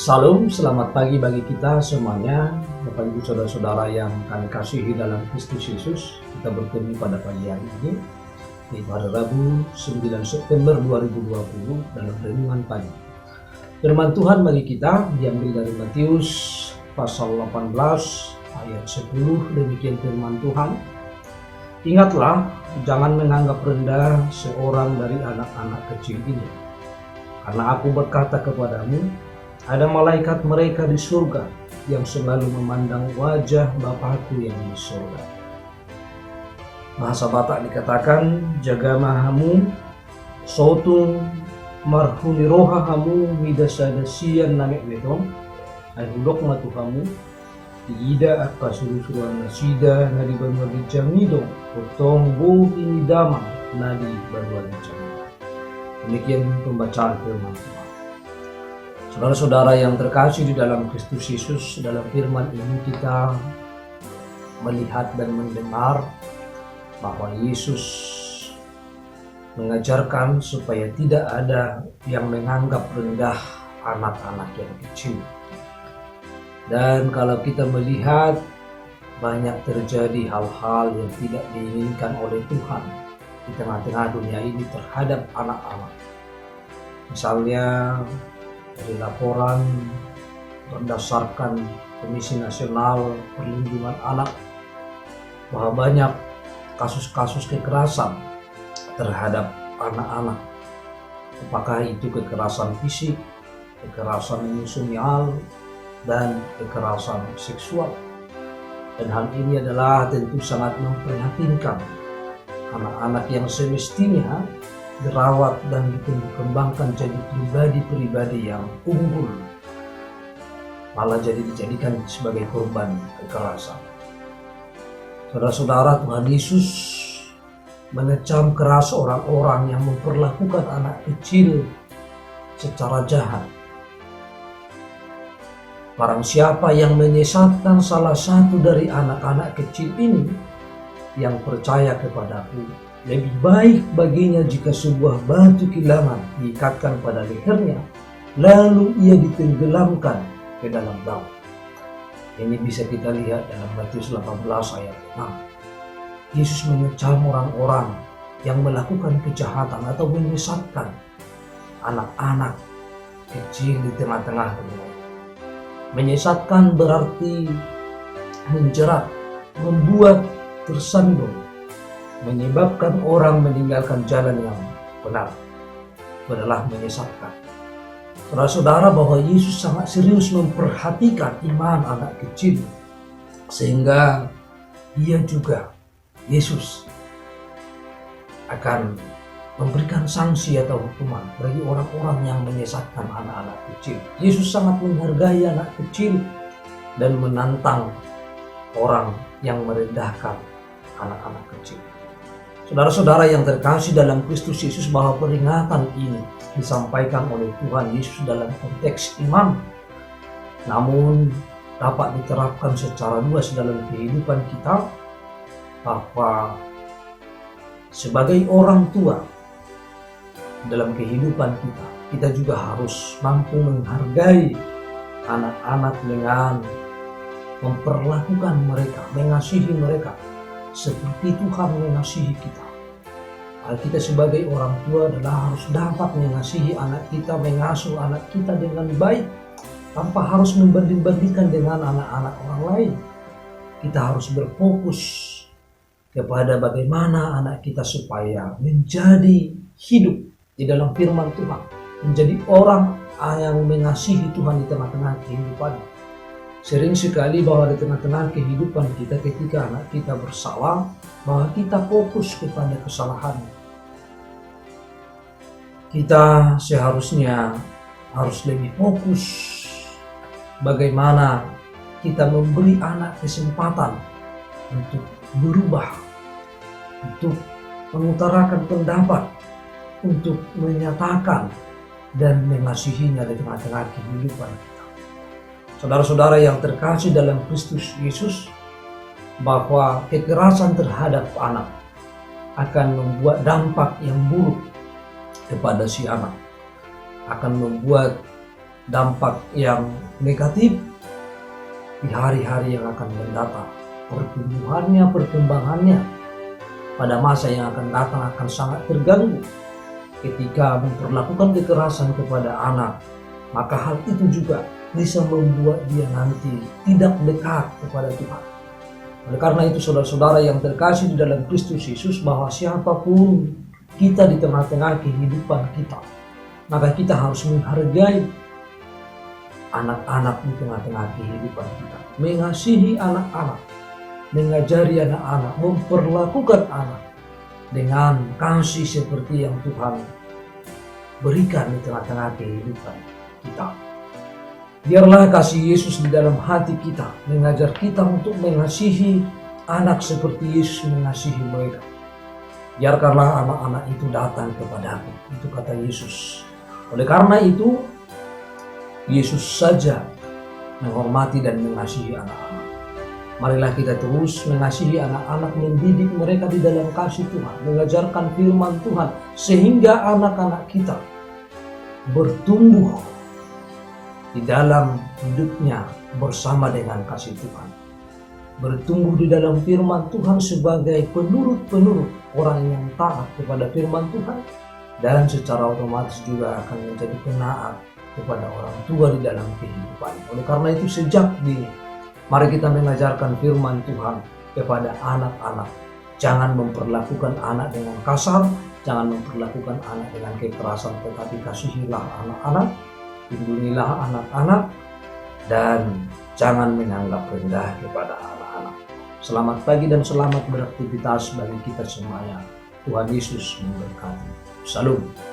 Salam, selamat pagi bagi kita semuanya, Bapak Ibu Saudara-saudara yang kami kasihi dalam Kristus Yesus. Kita bertemu pada pagi hari ini, di hari Rabu 9 September 2020 dalam renungan pagi. Firman Tuhan bagi kita diambil dari Matius pasal 18 ayat 10, demikian firman Tuhan. Ingatlah, jangan menganggap rendah seorang dari anak-anak kecil ini, karena aku berkata kepadamu, ada malaikat mereka di surga yang selalu memandang wajah Bapakku yang di surga. Bahasa Batak dikatakan, jaga mahamu, sotung marhuni roha hamu midasada sian namek wedong, ay hudok matuhamu, tiida at pasurusuan nasida nadi banwa di jamido, utong bu ini damang nadi banwa di jamido. Demikian pembacaan firman Tuhan. Saudara-saudara yang terkasih di dalam Kristus Yesus, dalam firman ini kita melihat dan mendengar bahwa Yesus mengajarkan supaya tidak ada yang menganggap rendah anak-anak yang kecil. Dan kalau kita melihat banyak terjadi hal-hal yang tidak diinginkan oleh Tuhan di tengah-tengah dunia ini terhadap anak-anak. Misalnya dari laporan berdasarkan Komisi Nasional Perlindungan Anak bahwa banyak kasus-kasus kekerasan terhadap anak-anak, apakah itu kekerasan fisik, kekerasan emosional, dan kekerasan seksual. Dan hal ini adalah tentu sangat memprihatinkan anak-anak yang semestinya dirawat dan dikembangkan jadi pribadi-pribadi yang unggul, malah jadi dijadikan sebagai korban kekerasan. Saudara-saudara, Tuhan Yesus mengecam keras orang-orang yang memperlakukan anak kecil secara jahat. Barang siapa yang menyesatkan salah satu dari anak-anak kecil ini yang percaya kepadaku, lebih baik baginya jika sebuah batu kilangan diikatkan pada lehernya, lalu ia ditenggelamkan ke dalam laut. Ini bisa kita lihat dalam Matius 18 ayat 6. Yesus mengecam orang-orang yang melakukan kejahatan atau menyesatkan anak-anak kecil di tengah-tengah dunia. Menyesatkan berarti menjerat, membuat tersandung, menyebabkan orang meninggalkan jalan yang benar. Itu adalah menyesatkan. Saudara-saudara, bahwa Yesus sangat serius memperhatikan iman anak kecil, sehingga dia juga, Yesus, akan memberikan sanksi atau hukuman bagi orang-orang yang menyesatkan anak-anak kecil. Yesus sangat menghargai anak kecil dan menantang orang yang merendahkan anak-anak kecil. Saudara-saudara yang terkasih dalam Kristus Yesus, bahwa peringatan ini disampaikan oleh Tuhan Yesus dalam konteks iman, namun dapat diterapkan secara luas dalam kehidupan kita, bahwa sebagai orang tua dalam kehidupan kita, kita juga harus mampu menghargai anak-anak dengan memperlakukan mereka, mengasihi mereka seperti Tuhan mengasihi kita. Kita sebagai orang tua adalah harus dapat mengasihi anak kita, mengasuh anak kita dengan baik, tanpa harus membanding-bandingkan dengan anak-anak orang lain. Kita harus berfokus kepada bagaimana anak kita supaya menjadi hidup di dalam firman Tuhan, menjadi orang yang mengasihi Tuhan di tengah-tengah kehidupan. Sering sekali bahwa di tengah-tengah kehidupan kita, ketika anak kita bersalah, bahwa kita fokus kepada kesalahan. Kita seharusnya harus lebih fokus bagaimana kita memberi anak kesempatan untuk berubah, untuk mengutarakan pendapat, untuk menyatakan dan mengasihinya di tengah-tengah kehidupan kita. Saudara-saudara yang terkasih dalam Kristus Yesus, bahwa kekerasan terhadap anak akan membuat dampak yang buruk kepada si anak, akan membuat dampak yang negatif di hari-hari yang akan mendatang. Pertumbuhannya, perkembangannya pada masa yang akan datang akan sangat terganggu ketika memperlakukan kekerasan kepada anak. Maka hal itu juga bisa membuat dia nanti tidak dekat kepada Tuhan. Oleh karena itu saudara-saudara yang terkasih di dalam Kristus Yesus, bahwa siapapun kita di tengah-tengah kehidupan kita, maka kita harus menghargai anak-anak di tengah-tengah kehidupan kita. Mengasihi anak-anak, mengajari anak-anak, memperlakukan anak dengan kasih seperti yang Tuhan berikan di tengah-tengah kehidupan kita. Biarlah kasih Yesus di dalam hati kita mengajar kita untuk mengasihi anak seperti Yesus mengasihi mereka. Biarkanlah anak-anak itu datang kepadaku, itu kata Yesus. Oleh karena itu, Yesus saja menghormati dan mengasihi anak-anak. Marilah kita terus mengasihi anak-anak, mendidik mereka di dalam kasih Tuhan, mengajarkan firman Tuhan, sehingga anak-anak kita bertumbuh di dalam hidupnya bersama dengan kasih Tuhan. Bertumbuh di dalam firman Tuhan sebagai penurut-penurut, orang yang taat kepada firman Tuhan, dan secara otomatis juga akan menjadi penaat kepada orang tua di dalam kehidupan. Oleh karena itu sejak dini, mari kita mengajarkan firman Tuhan kepada anak-anak. Jangan memperlakukan anak dengan kasar, jangan memperlakukan anak dengan kekerasan, tetapi kasihilah anak-anak, lindungilah anak-anak, dan jangan menganggap rendah kepada anak-anak. Selamat pagi dan selamat beraktivitas bagi kita semuanya. Tuhan Yesus memberkati. Salam.